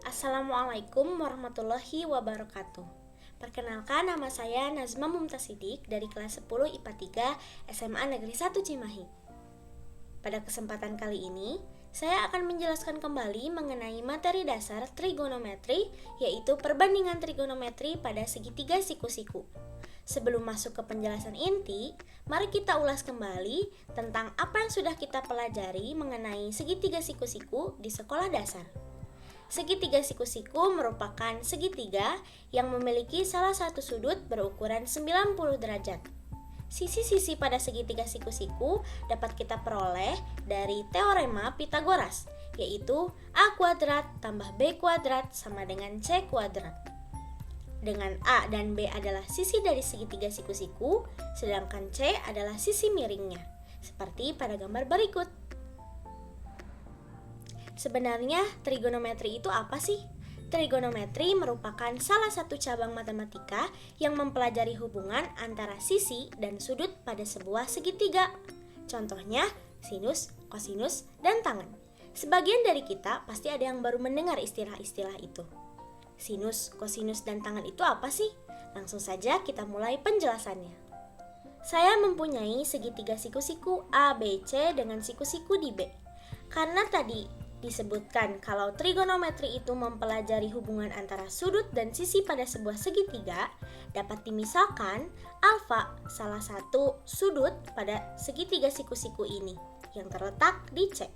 Assalamualaikum warahmatullahi wabarakatuh. Perkenalkan, nama saya Nazma Mumtaz Siddiq dari kelas 10 IPA 3 SMA Negeri 1 Cimahi. Pada kesempatan kali ini, saya akan menjelaskan kembali mengenai materi dasar trigonometri, yaitu perbandingan trigonometri pada segitiga siku-siku. Sebelum masuk ke penjelasan inti, mari kita ulas kembali tentang apa yang sudah kita pelajari mengenai segitiga siku-siku di sekolah dasar. Segitiga siku-siku merupakan segitiga yang memiliki salah satu sudut berukuran 90 derajat. Sisi-sisi pada segitiga siku-siku dapat kita peroleh dari teorema Pythagoras, yaitu A kuadrat tambah B kuadrat sama dengan C kuadrat. Dengan A dan B adalah sisi dari segitiga siku-siku, sedangkan C adalah sisi miringnya, seperti pada gambar berikut. Sebenarnya trigonometri itu apa sih? Trigonometri merupakan salah satu cabang matematika yang mempelajari hubungan antara sisi dan sudut pada sebuah segitiga. Contohnya sinus, kosinus, dan tangen. Sebagian dari kita pasti ada yang baru mendengar istilah-istilah itu. Sinus, kosinus, dan tangen itu apa sih? Langsung saja kita mulai penjelasannya. Saya mempunyai segitiga siku-siku A, B, C dengan siku-siku di B. Karena tadi disebutkan kalau trigonometri itu mempelajari hubungan antara sudut dan sisi pada sebuah segitiga, dapat dimisalkan alfa salah satu sudut pada segitiga siku-siku ini yang terletak di C.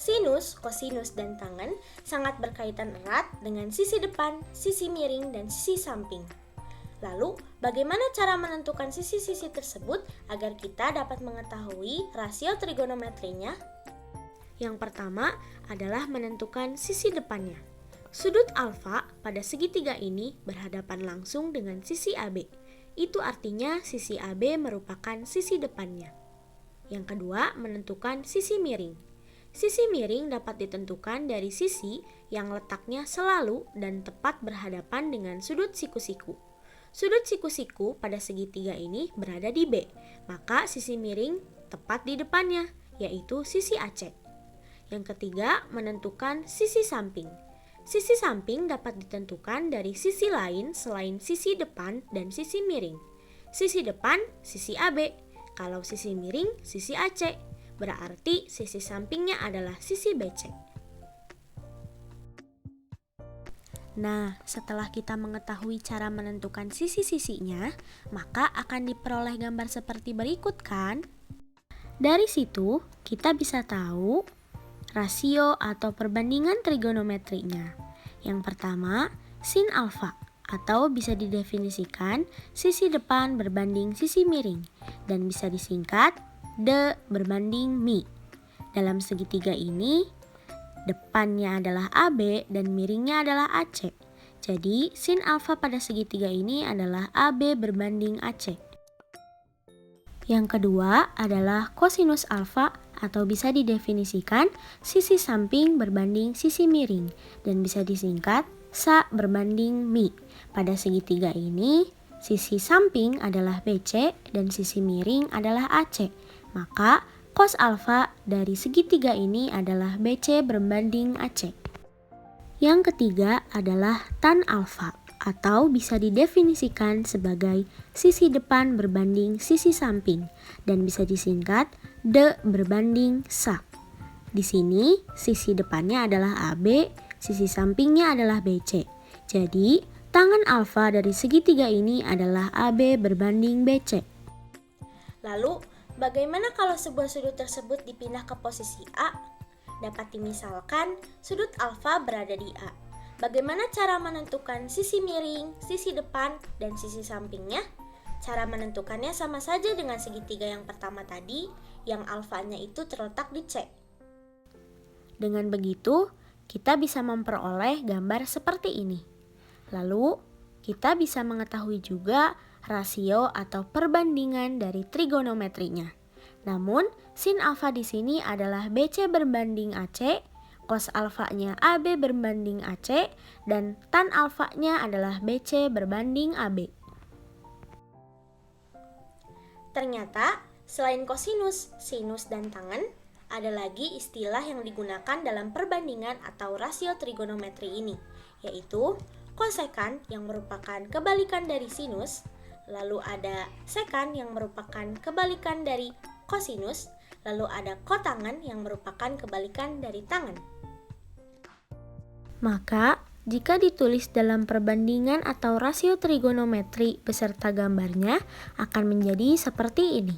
Sinus, kosinus, dan tangen sangat berkaitan erat dengan sisi depan, sisi miring, dan sisi samping. Lalu, bagaimana cara menentukan sisi-sisi tersebut agar kita dapat mengetahui rasio trigonometrinya? Yang pertama adalah menentukan sisi depannya. Sudut alfa pada segitiga ini berhadapan langsung dengan sisi AB. Itu artinya sisi AB merupakan sisi depannya. Yang kedua, menentukan sisi miring. Sisi miring dapat ditentukan dari sisi yang letaknya selalu dan tepat berhadapan dengan sudut siku-siku. Sudut siku-siku pada segitiga ini berada di B, maka sisi miring tepat di depannya, yaitu sisi AC. Yang ketiga, menentukan sisi samping. Sisi samping dapat ditentukan dari sisi lain selain sisi depan dan sisi miring. Sisi depan, sisi AB. Kalau sisi miring, sisi AC. Berarti sisi sampingnya adalah sisi BC. Nah, setelah kita mengetahui cara menentukan sisi-sisinya, maka akan diperoleh gambar seperti berikut kan? Dari situ, kita bisa tahu rasio atau perbandingan trigonometrinya. Yang pertama, sin alfa atau bisa didefinisikan sisi depan berbanding sisi miring dan bisa disingkat D berbanding Mi. Dalam segitiga ini, depannya adalah AB dan miringnya adalah AC. Jadi, sin alfa pada segitiga ini adalah AB berbanding AC. Yang kedua adalah kosinus alfa atau bisa didefinisikan sisi samping berbanding sisi miring dan bisa disingkat SA berbanding Mi. Pada segitiga ini, sisi samping adalah BC dan sisi miring adalah AC. Maka cos alfa dari segitiga ini adalah BC berbanding AC. Yang ketiga adalah tan alfa atau bisa didefinisikan sebagai sisi depan berbanding sisi samping dan bisa disingkat D berbanding SA. Di sini sisi depannya adalah AB, sisi sampingnya adalah BC. Jadi tangen alfa dari segitiga ini adalah AB berbanding BC. Lalu, bagaimana kalau sebuah sudut tersebut dipindah ke posisi A? Dapat dimisalkan sudut alfa berada di A. Bagaimana cara menentukan sisi miring, sisi depan, dan sisi sampingnya? Cara menentukannya sama saja dengan segitiga yang pertama tadi, yang alfanya itu terletak di C. Dengan begitu, kita bisa memperoleh gambar seperti ini. Lalu, kita bisa mengetahui juga rasio atau perbandingan dari trigonometrinya. Namun, sin alfa di sini adalah BC berbanding AC, cos alfanya AB berbanding AC, dan tan alfanya adalah BC berbanding AB. Ternyata, selain kosinus, sinus, dan tangen, Ada lagi istilah yang digunakan dalam perbandingan atau rasio trigonometri ini, yaitu kosekan yang merupakan kebalikan dari sinus, lalu ada sekan yang merupakan kebalikan dari kosinus, lalu ada kotangan yang merupakan kebalikan dari tangen. Maka, jika ditulis dalam perbandingan atau rasio trigonometri beserta gambarnya akan menjadi seperti ini.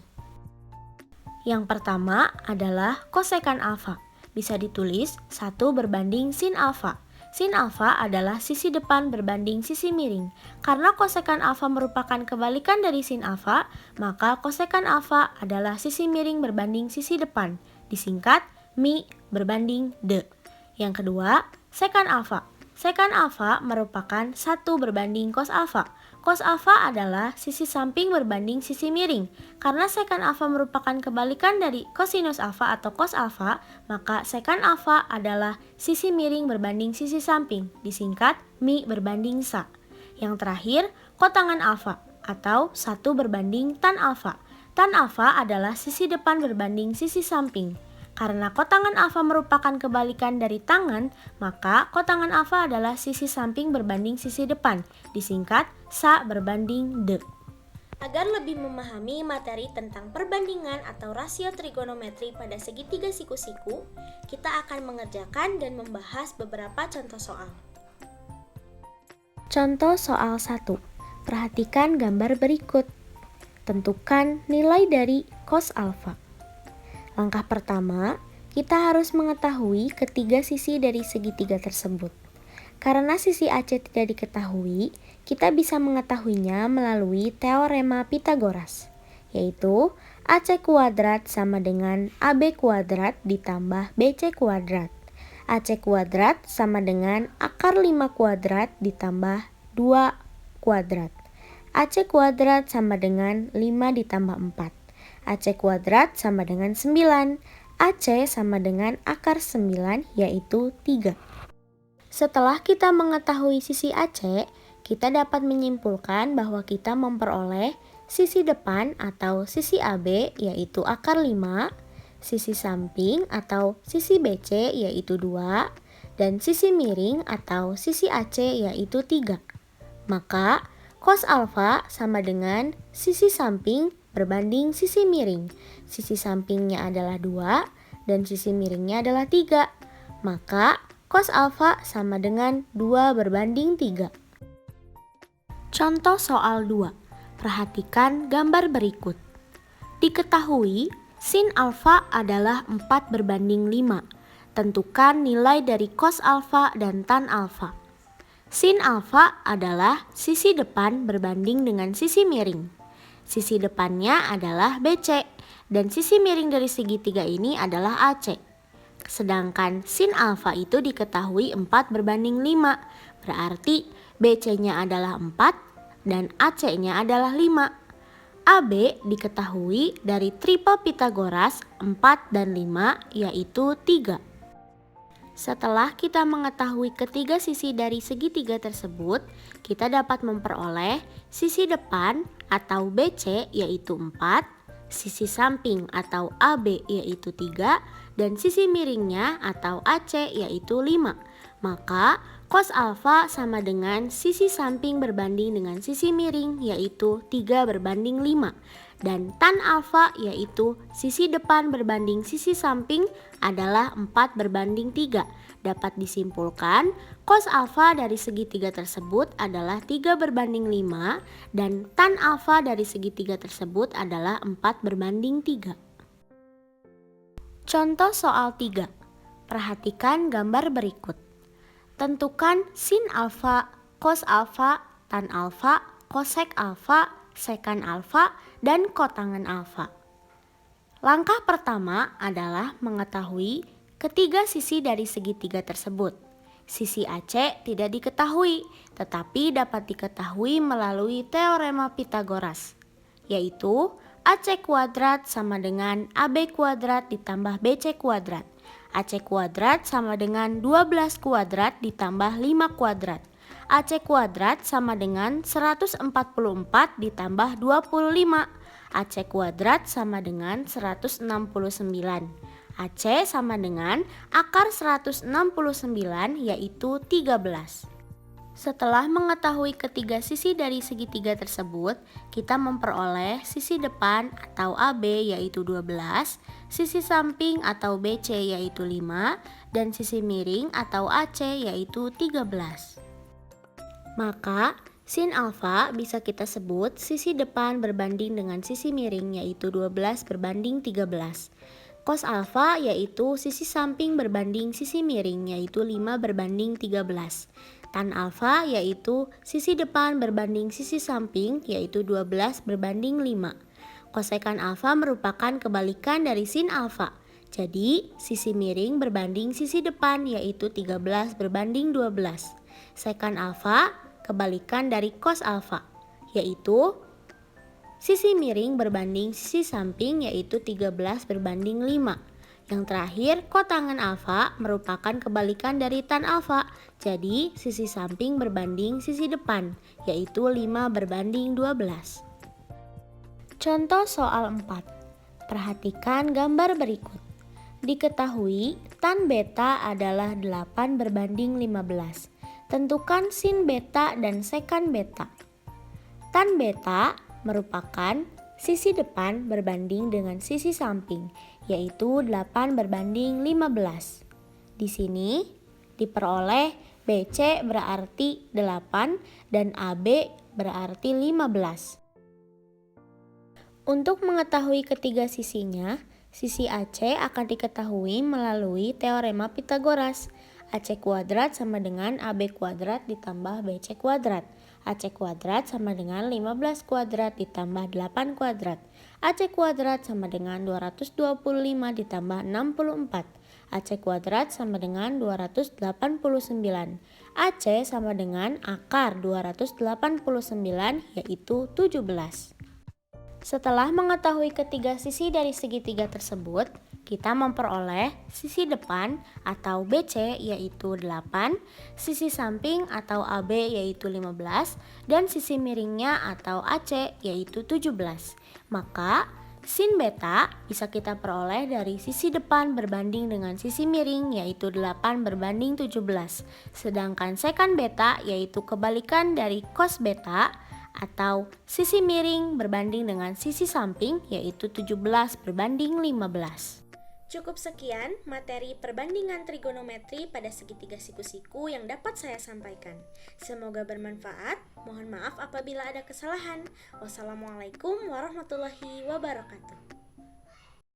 Yang pertama adalah kosekan alfa. Bisa ditulis 1 berbanding sin alfa. Sin alfa adalah sisi depan berbanding sisi miring. Karena kosekan alfa merupakan kebalikan dari sin alfa, maka kosekan alfa adalah sisi miring berbanding sisi depan. Disingkat mi berbanding de. Yang kedua, sekan alfa. Sekan alfa merupakan 1 berbanding cos alfa. Cos alfa adalah sisi samping berbanding sisi miring. Karena sekan alfa merupakan kebalikan dari kosinus alfa atau cos alfa, maka sekan alfa adalah sisi miring berbanding sisi samping, disingkat mi berbanding sa. Yang terakhir, kotangan alfa atau 1 berbanding tan alfa. Tan alfa adalah sisi depan berbanding sisi samping. Karena kotangan alfa merupakan kebalikan dari tangan, maka kotangan alfa adalah sisi samping berbanding sisi depan, disingkat sa berbanding de. Agar lebih memahami materi tentang perbandingan atau rasio trigonometri pada segitiga siku-siku, kita akan mengerjakan dan membahas beberapa contoh soal. Contoh soal 1. Perhatikan gambar berikut. Tentukan nilai dari cos alfa. Langkah pertama, kita harus mengetahui ketiga sisi dari segitiga tersebut. Karena sisi AC tidak diketahui, kita bisa mengetahuinya melalui teorema Pythagoras, yaitu AC kuadrat sama dengan AB kuadrat ditambah BC kuadrat. AC kuadrat sama dengan akar 5 kuadrat ditambah 2 kuadrat. AC kuadrat sama dengan 5 ditambah 4. AC kuadrat sama dengan 9. AC sama dengan akar 9 yaitu 3. Setelah kita mengetahui sisi AC, kita dapat menyimpulkan bahwa kita memperoleh sisi depan atau sisi AB yaitu akar 5, sisi samping atau sisi BC yaitu 2, dan sisi miring atau sisi AC yaitu 3. Maka, cos alfa sama dengan sisi samping berbanding sisi miring. Sisi sampingnya adalah 2 dan sisi miringnya adalah 3. Maka cos alfa sama dengan 2 berbanding 3. Contoh soal 2. Perhatikan gambar berikut. Diketahui sin alfa adalah 4 berbanding 5. Tentukan nilai dari cos alfa dan tan alfa. Sin alfa adalah sisi depan berbanding dengan sisi miring. Sisi depannya adalah BC dan sisi miring dari segitiga ini adalah AC. Sedangkan sin alfa itu diketahui 4 berbanding 5, berarti BC-nya adalah 4 dan AC-nya adalah 5. AB diketahui dari triple Pythagoras 4 dan 5 yaitu 3. Setelah kita mengetahui ketiga sisi dari segitiga tersebut, kita dapat memperoleh sisi depan atau BC yaitu 4, sisi samping atau AB yaitu 3, dan sisi miringnya atau AC yaitu 5. Maka cos alfa sama dengan sisi samping berbanding dengan sisi miring yaitu 3 berbanding 5. Dan tan alfa yaitu sisi depan berbanding sisi samping adalah 4 berbanding 3. Dapat disimpulkan cos alfa dari segitiga tersebut adalah 3 berbanding 5 dan tan alfa dari segitiga tersebut adalah 4 berbanding 3. Contoh soal 3. Perhatikan gambar berikut. Tentukan sin alfa, cos alfa, tan alfa, kosek alfa, sekan alfa, dan kotangan alfa. Langkah pertama adalah mengetahui ketiga sisi dari segitiga tersebut. Sisi AC tidak diketahui, tetapi dapat diketahui melalui teorema Pythagoras, yaitu AC kuadrat sama dengan AB kuadrat ditambah BC kuadrat. AC kuadrat sama dengan 12 kuadrat ditambah 5 kuadrat. AC kuadrat sama dengan 144 ditambah 25. AC kuadrat sama dengan 169. AC sama dengan akar 169 yaitu 13. Setelah mengetahui ketiga sisi dari segitiga tersebut, kita memperoleh sisi depan atau AB yaitu 12, sisi samping atau BC yaitu 5, dan sisi miring atau AC yaitu 13. Maka, sin alfa bisa kita sebut sisi depan berbanding dengan sisi miring yaitu 12 berbanding 13. Cos alfa yaitu sisi samping berbanding sisi miring yaitu 5 berbanding 13. Tan alfa yaitu sisi depan berbanding sisi samping yaitu 12 berbanding 5. Kosekan alfa merupakan kebalikan dari sin alfa. Jadi, sisi miring berbanding sisi depan yaitu 13 berbanding 12. Sekan alfa kebalikan dari cos alfa yaitu sisi miring berbanding sisi samping yaitu 13 berbanding 5. Yang terakhir, kotangen alfa merupakan kebalikan dari tan alfa. Jadi, sisi samping berbanding sisi depan, yaitu 5 berbanding 12. Contoh soal 4. Perhatikan gambar berikut. Diketahui tan beta adalah 8 berbanding 15. Tentukan sin beta dan sekan beta. Tan beta merupakan sisi depan berbanding dengan sisi samping, yaitu 8 berbanding 15. Di sini diperoleh BC berarti 8 dan AB berarti 15. Untuk mengetahui ketiga sisinya, sisi AC akan diketahui melalui teorema Pitagoras. AC kuadrat sama dengan AB kuadrat ditambah BC kuadrat. AC kuadrat sama dengan 15 kuadrat ditambah 8 kuadrat. AC kuadrat sama dengan 225 ditambah 64. AC kuadrat sama dengan 289. AC sama dengan akar 289 yaitu 17. Setelah mengetahui ketiga sisi dari segitiga tersebut, kita memperoleh sisi depan atau BC yaitu 8, sisi samping atau AB yaitu 15, dan sisi miringnya atau AC yaitu 17. Maka, sin beta bisa kita peroleh dari sisi depan berbanding dengan sisi miring yaitu 8 berbanding 17. Sedangkan sekan beta yaitu kebalikan dari cos beta atau sisi miring berbanding dengan sisi samping yaitu 17 berbanding 15. Cukup sekian materi perbandingan trigonometri pada segitiga siku-siku yang dapat saya sampaikan. Semoga bermanfaat. Mohon maaf apabila ada kesalahan. Wassalamualaikum warahmatullahi wabarakatuh.